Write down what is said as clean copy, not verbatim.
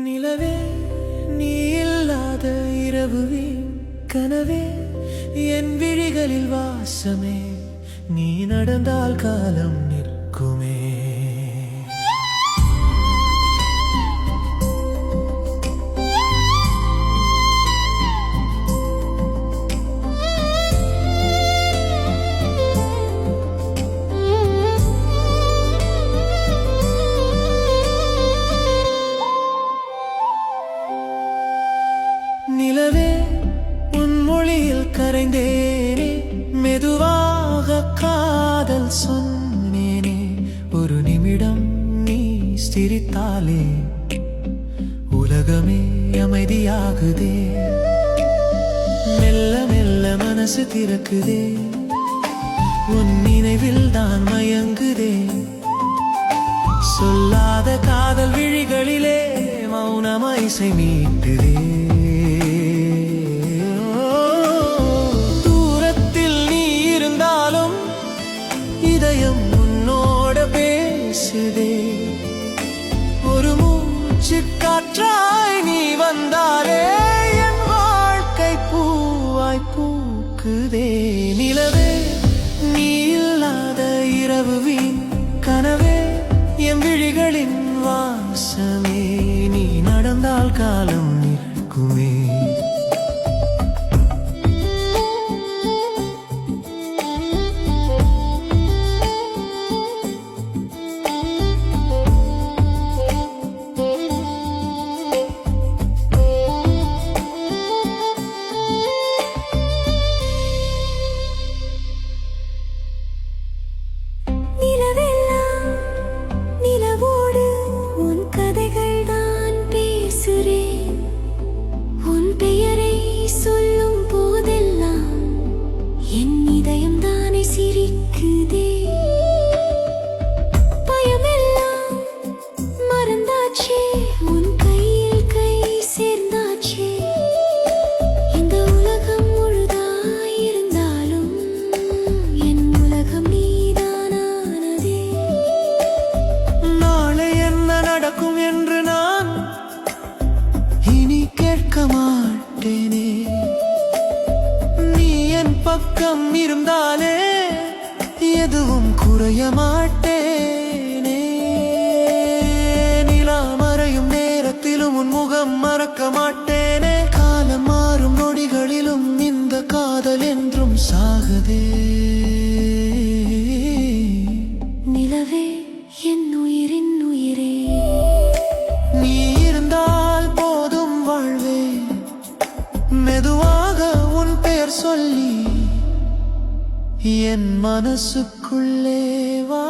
நிலவே நீ இல்லாத இரவுவே கனவே என் விழிகளில் வாசமே நீ நடந்தால் காலம் நிற்குமே. நிலவே உன் மொழியில் கரைந்தேனே மெதுவாக காதல் சொன்னேனே ஒரு நிமிடம் நீ சிரித்தாலே உலகமே அமைதியாகுதே. மெல்ல மெல்ல மனசு திறக்குதே உன் நினைவில் தான் மயங்குதே. சொல்லாத காதல் விழிகளிலே மௌனமா இசை மீட்டுதே. இதயம் உன்னோட பேசுதே ஒரு மூச்சு காற்றாய் நீ வந்தாலே என் வாழ்க்கை பூவாய் பூக்குதே. நிலவே நீ இல்லாத இரவு வீண் கனவே என் விழிகளின் வாசமே நீ நடந்தால் காலம் நிற்குமே. மாட்டேனே நீ என் பக்கம் இருந்தாலே எதுவும் குறைய மாட்டேனே. நிலா மறையும் நேரத்திலும் உன் முகம் மறக்க மாட்டேனே. காலம் மாறும் நொடிகளிலும் இந்த காதல் என்றும் சாகதே. நிலவே என் உயிரின் உயிரே நீ இருந்தால் போதும் வாழ்வே. மெதுவாக உன் பெயர் சொல்லி என் மனசுக்குள்ளே வா.